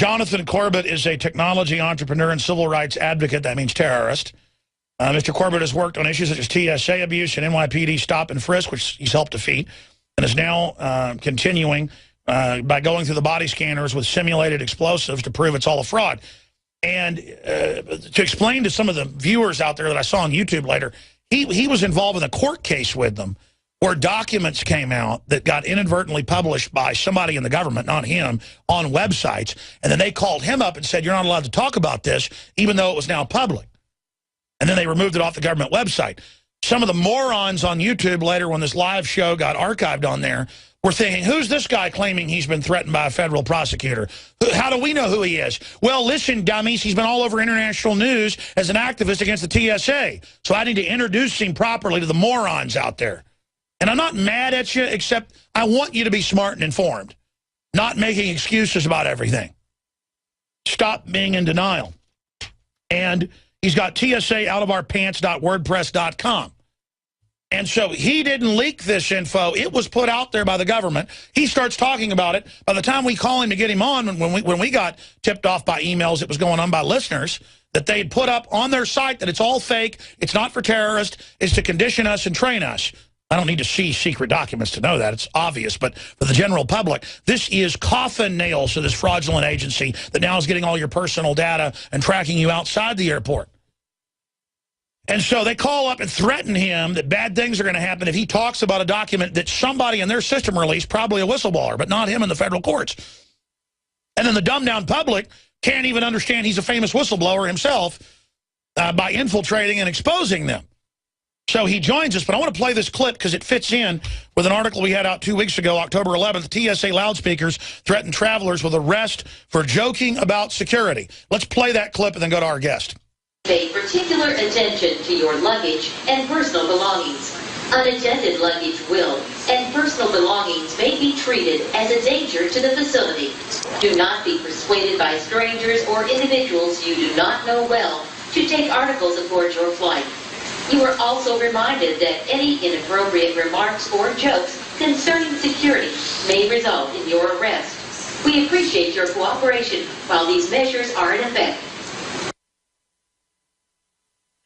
Jonathan Corbett is a technology entrepreneur and civil rights advocate. That means terrorist. Mr. Corbett has worked on issues such as TSA abuse and NYPD stop and frisk, which he's helped defeat, and is now continuing by going through the body scanners with simulated explosives to prove it's all a fraud. And to explain to some of the viewers out there that I saw on YouTube later, he was involved in a court case with them where documents came out that got inadvertently published by somebody in the government, not him, on websites. And then they called him up and said, you're not allowed to talk about this, even though it was now public. And then they removed it off the government website. Some of the morons on YouTube later, when this live show got archived on there, were thinking, who's this guy claiming he's been threatened by a federal prosecutor? How do we know who he is? Well, listen, dummies, he's been all over international news as an activist against the TSA. So I need to introduce him properly to the morons out there. And I'm not mad at you, except I want you to be smart and informed, not making excuses about everything. Stop being in denial. And he's got TSA outofourpants.wordpress.com. And so he didn't leak this info. It was put out there by the government. He starts talking about it. By the time we call him to get him on, when we got tipped off by emails, it was going on by listeners, that they had put up on their site that it's all fake, it's not for terrorists, it's to condition us and train us. I don't need to see secret documents to know that. It's obvious. But for the general public, this is coffin nails to this fraudulent agency that now is getting all your personal data and tracking you outside the airport. And so they call up and threaten him that bad things are going to happen if he talks about a document that somebody in their system released, probably a whistleblower, but not him in the federal courts. And then the dumbed-down public can't even understand he's a famous whistleblower himself by infiltrating and exposing them. So he joins us, but I want to play this clip because it fits in with an article we had out 2 weeks ago, October 11th. TSA loudspeakers threaten travelers with arrest for joking about security. Let's play that clip and then go to our guest. Pay particular attention to your luggage and personal belongings. Unattended luggage will, and personal belongings may be treated as a danger to the facility. Do not be persuaded by strangers or individuals you do not know well to take articles aboard your flight. You are also reminded that any inappropriate remarks or jokes concerning security may result in your arrest. We appreciate your cooperation while these measures are in effect.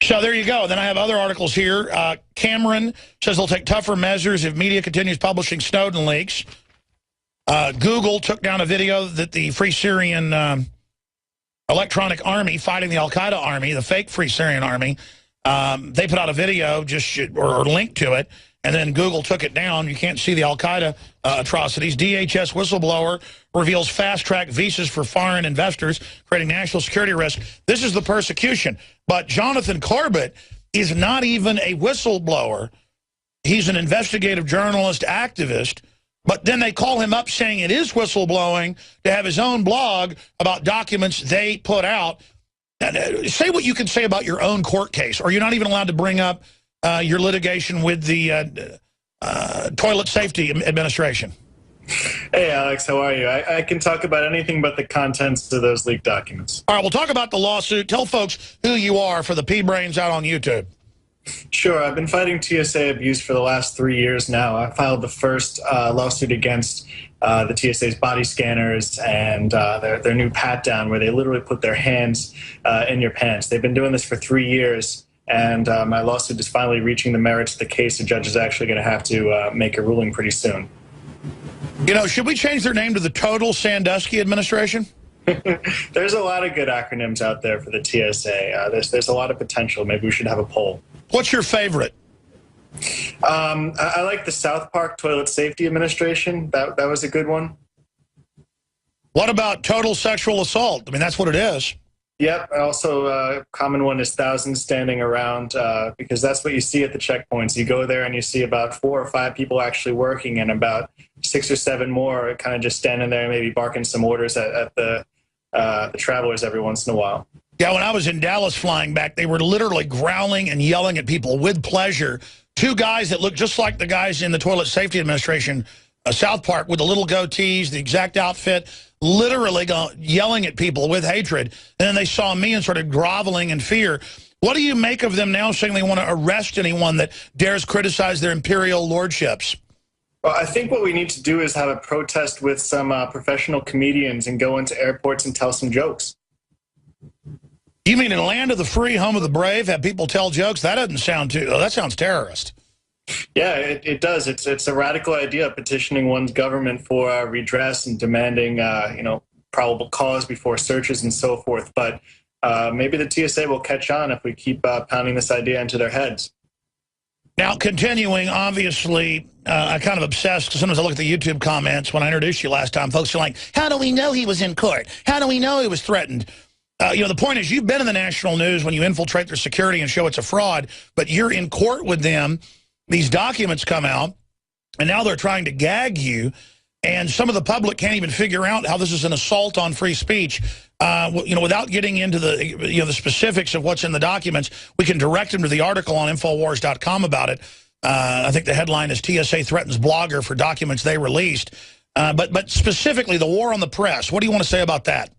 So there you go. Then I have other articles here. Cameron says they'll take tougher measures if media continues publishing Snowden leaks. Google took down a video that the Free Syrian Electronic Army fighting the Al-Qaeda army, the fake Free Syrian Army, they put out a video or link to it, and then Google took it down. You can't see the Al-Qaeda atrocities. DHS whistleblower reveals fast-track visas for foreign investors, creating national security risk. This is the persecution. But Jonathan Corbett is not even a whistleblower. He's an investigative journalist activist. But then they call him up saying it is whistleblowing to have his own blog about documents they put out. Say what you can say about your own court case. Or you're not even allowed to bring up your litigation with the Toilet Safety Administration. Hey, Alex, how are you? I can talk about anything but the contents of those leaked documents. All right, we'll talk about the lawsuit. Tell folks who you are for the P-Brains out on YouTube. Sure. I've been fighting TSA abuse for the last 3 years now. I filed the first lawsuit against the TSA's body scanners and their new pat-down where they literally put their hands in your pants. They've been doing this for 3 years, and my lawsuit is finally reaching the merits of the case. The judge is actually going to have to make a ruling pretty soon. You know, should we change their name to the Total Sandusky Administration? There's a lot of good acronyms out there for the TSA. There's a lot of potential. Maybe we should have a poll. What's your favorite? I like the South Park Toilet Safety Administration. That was a good one. What about total sexual assault? I mean, that's what it is. Yep. Also, a common one is thousands standing around because that's what you see at the checkpoints. You go there and you see about 4 or 5 people actually working and about 6 or 7 more kind of just standing there, maybe barking some orders at the travelers every once in a while. Yeah, when I was in Dallas flying back, they were literally growling and yelling at people with pleasure. 2 guys that looked just like the guys in the Toilet Safety Administration, South Park, with the little goatees, the exact outfit, literally yelling at people with hatred. And then they saw me and started groveling in fear. What do you make of them now saying they want to arrest anyone that dares criticize their imperial lordships? Well, I think what we need to do is have a protest with some professional comedians and go into airports and tell some jokes. You mean in land of the free, home of the brave, have people tell jokes? That doesn't sound too... Oh, that sounds terrorist. Yeah, it does. It's a radical idea, petitioning one's government for redress and demanding, probable cause before searches and so forth. But maybe the TSA will catch on if we keep pounding this idea into their heads. Now, continuing, obviously, I kind of obsessed because sometimes I look at the YouTube comments when I introduced you last time. Folks are like, how do we know he was in court? How do we know he was threatened? The point is you've been in the national news when you infiltrate their security and show it's a fraud, but you're in court with them. These documents come out, and now they're trying to gag you, and some of the public can't even figure out how this is an assault on free speech. Without getting into the specifics of what's in the documents, we can direct them to the article on Infowars.com about it. I think the headline is TSA threatens blogger for documents they released. But specifically, the war on the press. What do you want to say about that?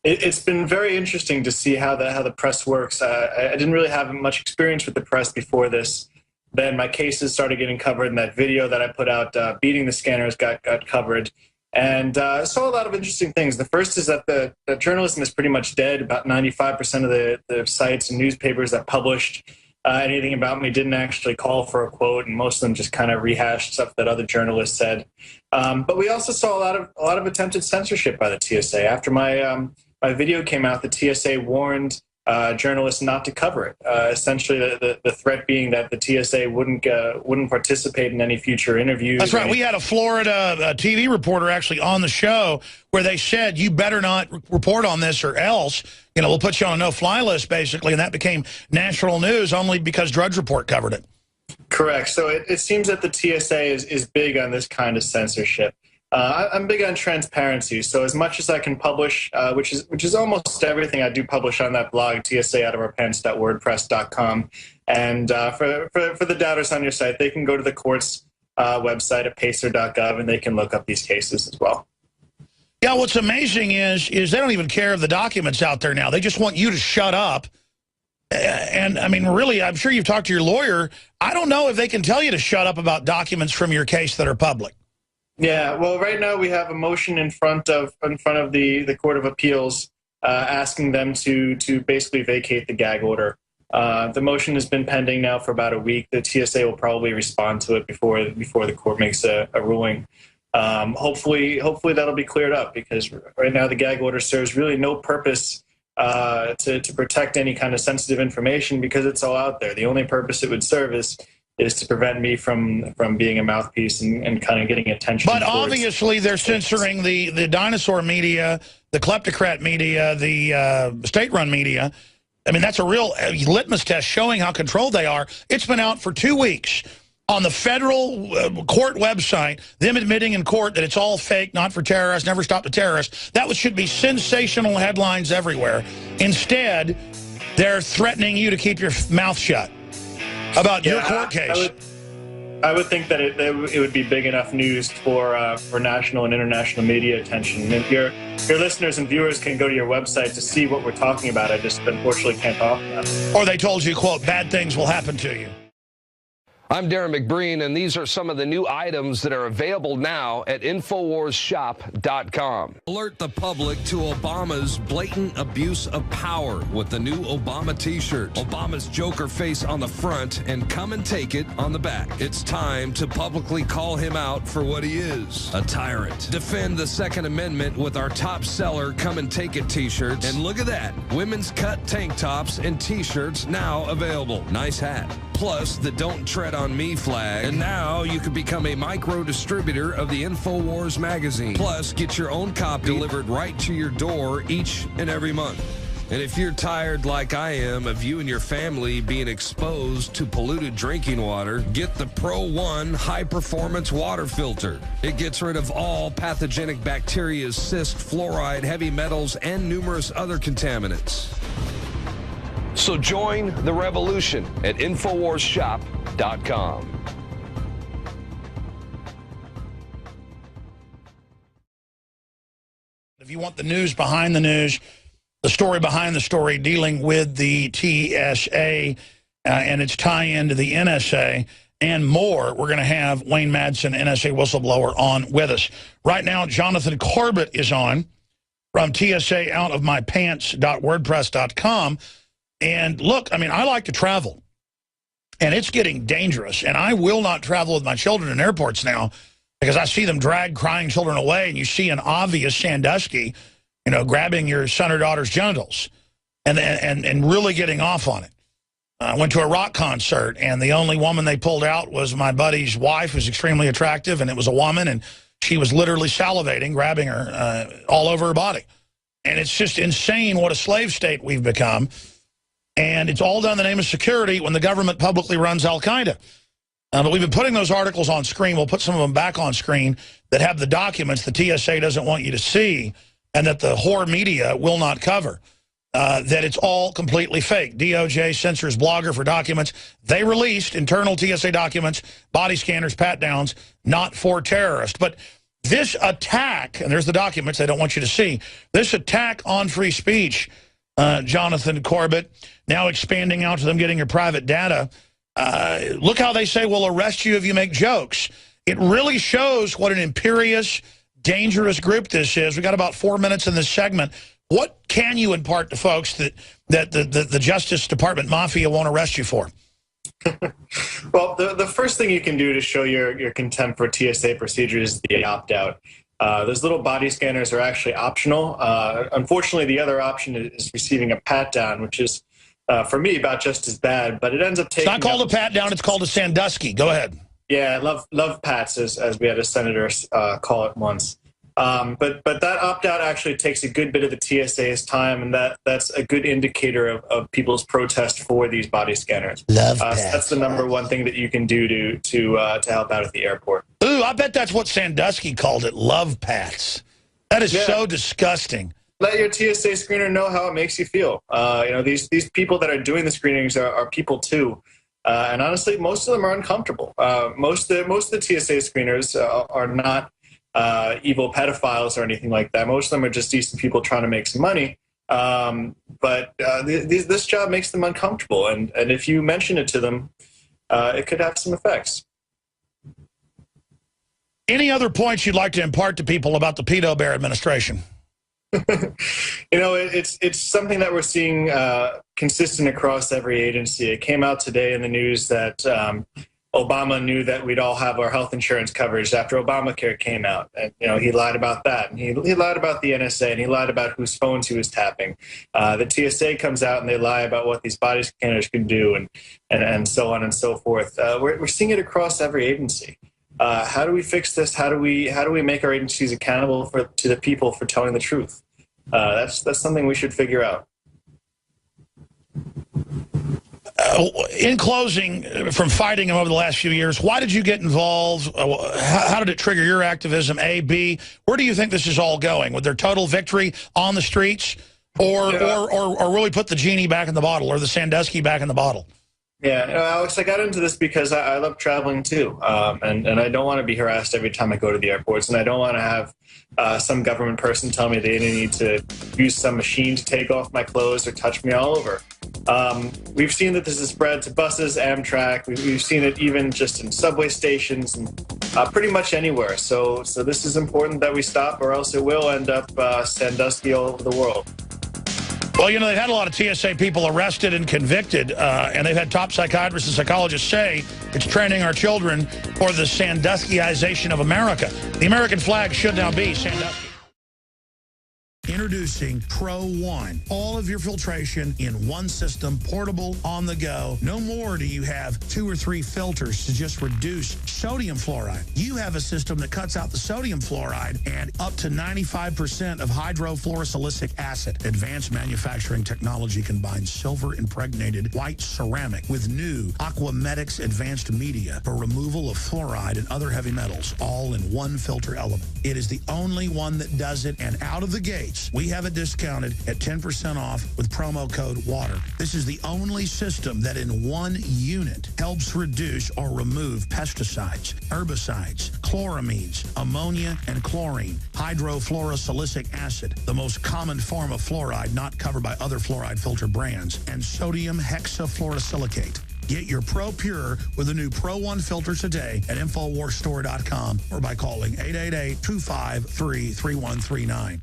It's been very interesting to see how the press works. I didn't really have much experience with the press before this. Then my cases started getting covered, and that video that I put out beating the scanners got covered. And I saw a lot of interesting things. The first is that the journalism is pretty much dead. About 95% of the sites and newspapers that published anything about me didn't actually call for a quote, and most of them just kind of rehashed stuff that other journalists said. But we also saw a lot of attempted censorship by the TSA. After my video came out, the TSA warned journalists not to cover it. Essentially, the threat being that the TSA wouldn't participate in any future interviews. That's right. We had a Florida TV reporter actually on the show where they said, you better not report on this or else, we'll put you on a no-fly list, basically. And that became national news only because Drudge Report covered it. Correct. So it seems that the TSA is big on this kind of censorship. I'm big on transparency, so as much as I can publish, which is almost everything I do publish on that blog, TSAoutofourpants.wordpress.com. And for the doubters on your site, they can go to the court's website at pacer.gov, and they can look up these cases as well. Yeah, what's amazing is they don't even care of the documents out there now. They just want you to shut up. And, I mean, really, I'm sure you've talked to your lawyer. I don't know if they can tell you to shut up about documents from your case that are public. Yeah, well, right now we have a motion in front of the Court of Appeals asking them to basically vacate the gag order. The motion has been pending now for about a week. The TSA will probably respond to it before the court makes a ruling. Hopefully that'll be cleared up, because right now the gag order serves really no purpose to protect any kind of sensitive information, because it's all out there. The only purpose it would serve is to prevent me from being a mouthpiece and kind of getting attention. But obviously they're censoring the dinosaur media, the kleptocrat media, the state-run media. I mean, that's a real litmus test showing how controlled they are. It's been out for 2 weeks on the federal court website, them admitting in court that it's all fake, not for terrorists, never stop the terrorists. That should be sensational headlines everywhere. Instead, they're threatening you to keep your mouth shut about your court case. I would think that it would be big enough news for national and international media attention. And your listeners and viewers can go to your website to see what we're talking about. I just unfortunately can't talk about it. Or they told you, quote, bad things will happen to you. I'm Darren McBreen, and these are some of the new items that are available now at InfoWarsShop.com. Alert the public to Obama's blatant abuse of power with the new Obama t-shirt. Obama's Joker face on the front and come and take it on the back. It's time to publicly call him out for what he is, a tyrant. Defend the Second Amendment with our top seller Come and Take It t-shirts. And look at that, women's cut tank tops and t-shirts now available. Nice hat. Plus the Don't Tread on Me flag. And now you can become a micro distributor of the Infowars magazine. Plus, get your own copy delivered right to your door each and every month. And if you're tired like I am of you and your family being exposed to polluted drinking water, get the Pro One high performance water filter. It gets rid of all pathogenic bacteria, cyst, fluoride, heavy metals, and numerous other contaminants. So join the revolution at InfoWarsShop.com. If you want the news behind the news, the story behind the story dealing with the TSA and its tie-in to the NSA and more. We're going to have Wayne Madsen, NSA whistleblower, on with us. Right now, Jonathan Corbett is on from TSAOutOfMyPants.wordpress.com. And look, I mean, I like to travel, and it's getting dangerous. And I will not travel with my children in airports now because I see them drag crying children away, and you see an obvious Sandusky, you know, grabbing your son or daughter's genitals and really getting off on it. I went to a rock concert, and the only woman they pulled out was my buddy's wife, who's extremely attractive, and it was a woman, and she was literally salivating, grabbing her all over her body. And it's just insane what a slave state we've become. And it's all done in the name of security when the government publicly runs al-Qaeda. But we've been putting those articles on screen. We'll put some of them back on screen that have the documents the TSA doesn't want you to see and that the whore media will not cover. That it's all completely fake. DOJ censors blogger for documents. They released internal TSA documents, body scanners, pat-downs, not for terrorists. But this attack, and there's the documents they don't want you to see, this attack on free speech, Jonathan Corbett, now expanding out to them getting your private data. Look how they say, we'll arrest you if you make jokes. It really shows what an imperious, dangerous group this is. We got about 4 minutes in this segment. What can you impart to folks that the Justice Department mafia won't arrest you for? Well, the first thing you can do to show your contempt for TSA procedures is the opt-out. Those little body scanners are actually optional. Unfortunately, the other option is receiving a pat-down, which is, for me, about just as bad. But it ends up taking... It's not called a pat-down, it's called a Sandusky. Go ahead. Yeah, love pats, as we had a senator call it once. But that opt-out actually takes a good bit of the TSA's time, and that's a good indicator of people's protest for these body scanners. Love so that's the number one thing that you can do to help out at the airport. Ooh, I bet that's what Sandusky called it, love pats. That is so disgusting. Let your TSA screener know how it makes you feel. You know, these people that are doing the screenings are people too. And honestly, most of them are uncomfortable. Most of the TSA screeners are not evil pedophiles or anything like that. Most of them are just decent people trying to make some money. But this job makes them uncomfortable. And if you mention it to them, it could have some effects. Any other points you'd like to impart to people about the pedo bear administration? You know, it's something that we're seeing consistent across every agency. It came out today in the news that Obama knew that we'd all have our health insurance coverage after Obamacare came out. And, you know, he lied about that. And he lied about the NSA, and he lied about whose phones he was tapping. The TSA comes out and they lie about what these body scanners can do and so on and so forth. We're seeing it across every agency. How do we fix this? How do we make our agencies accountable to the people for telling the truth? That's something we should figure out. In closing, from fighting him over the last few years, why did you get involved? How did it trigger your activism? A, B, where do you think this is all going? With their total victory on the streets, or really put the genie back in the bottle, or the Sandusky back in the bottle? Yeah, Alex, I got into this because I love traveling too, and I don't want to be harassed every time I go to the airports, and I don't want to have some government person tell me they need to use some machine to take off my clothes or touch me all over. We've seen that this is spread to buses, Amtrak. We've seen it even just in subway stations and pretty much anywhere. So this is important that we stop, or else it will end up Sandusky all over the world. Well, you know, they've had a lot of TSA people arrested and convicted, and they've had top psychiatrists and psychologists say it's training our children for the Sanduskyization of America. The American flag should now be Sandusky. Introducing Pro One. All of your filtration in one system, portable, on the go. No more do you have 2 or 3 filters to just reduce sodium fluoride. You have a system that cuts out the sodium fluoride and up to 95% of hydrofluorosilicic acid. Advanced manufacturing technology combines silver-impregnated white ceramic with new Aquamedics advanced media for removal of fluoride and other heavy metals, all in one filter element. It is the only one that does it, and out of the gates, we have it discounted at 10% off with promo code WATER. This is the only system that in one unit helps reduce or remove pesticides, herbicides, chloramines, ammonia, and chlorine, hydrofluorosilicic acid, the most common form of fluoride not covered by other fluoride filter brands, and sodium hexafluorosilicate. Get your Pro Pure with the new Pro One filter today at InfoWarsStore.com or by calling 888-253-3139.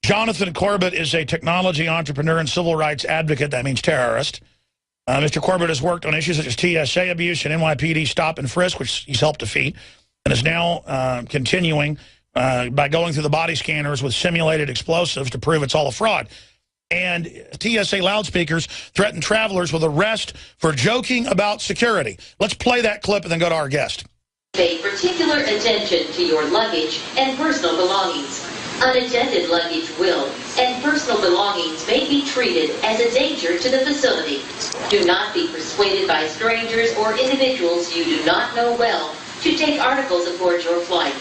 Jonathan Corbett is a technology entrepreneur and civil rights advocate. That means terrorist. Mr. Corbett has worked on issues such as TSA abuse and NYPD stop and frisk, which he's helped defeat, and is now continuing by going through the body scanners with simulated explosives to prove it's all a fraud. And TSA loudspeakers threaten travelers with arrest for joking about security. Let's play that clip and then go to our guest. Pay particular attention to your luggage and personal belongings. Unattended luggage will, and personal belongings may be treated as a danger to the facility. Do not be persuaded by strangers or individuals you do not know well to take articles aboard your flight.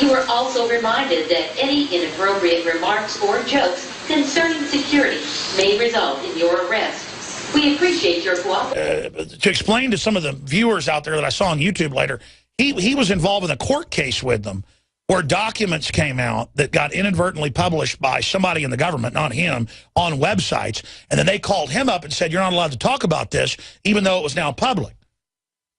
You are also reminded that any inappropriate remarks or jokes concerning security may result in your arrest. We appreciate your cooperation. To explain to some of the viewers out there that I saw on YouTube later, he was involved in a court case with them where documents came out that got inadvertently published by somebody in the government, not him, on websites. And then they called him up and said, you're not allowed to talk about this, even though it was now public.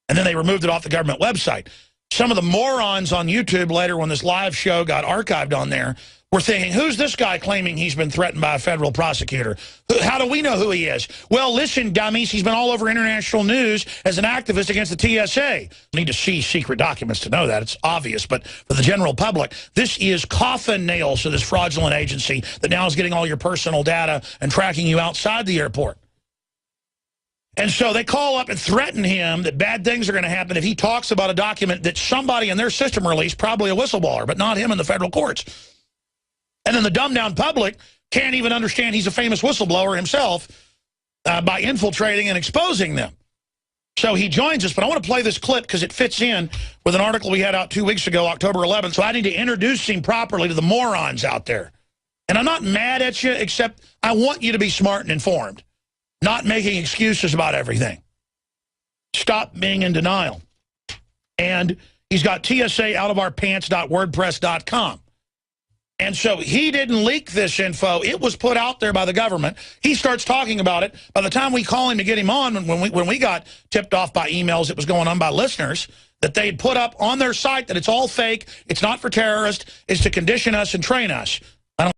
And then they removed it off the government website. Some of the morons on YouTube later, when this live show got archived on there, were thinking, who's this guy claiming he's been threatened by a federal prosecutor? How do we know who he is? Well, listen, dummies, he's been all over international news as an activist against the TSA. You need to see secret documents to know that. It's obvious. But for the general public, this is coffin nails to this fraudulent agency that now is getting all your personal data and tracking you outside the airport. And so they call up and threaten him that bad things are going to happen if he talks about a document that somebody in their system released, probably a whistleblower, but not him in the federal courts. And then the dumbed-down public can't even understand he's a famous whistleblower himself by infiltrating and exposing them. So he joins us, but I want to play this clip because it fits in with an article we had out 2 weeks ago, October 11th. So I need to introduce him properly to the morons out there. And I'm not mad at you, except I want you to be smart and informed, not making excuses about everything. Stop being in denial. And he's got TSA outofourpants.wordpress.com. And so he didn't leak this info. It was put out there by the government. He starts talking about it. By the time we call him to get him on, when we got tipped off by emails that was going on by listeners, that they had put up on their site that it's all fake, it's not for terrorists, it's to condition us and train us.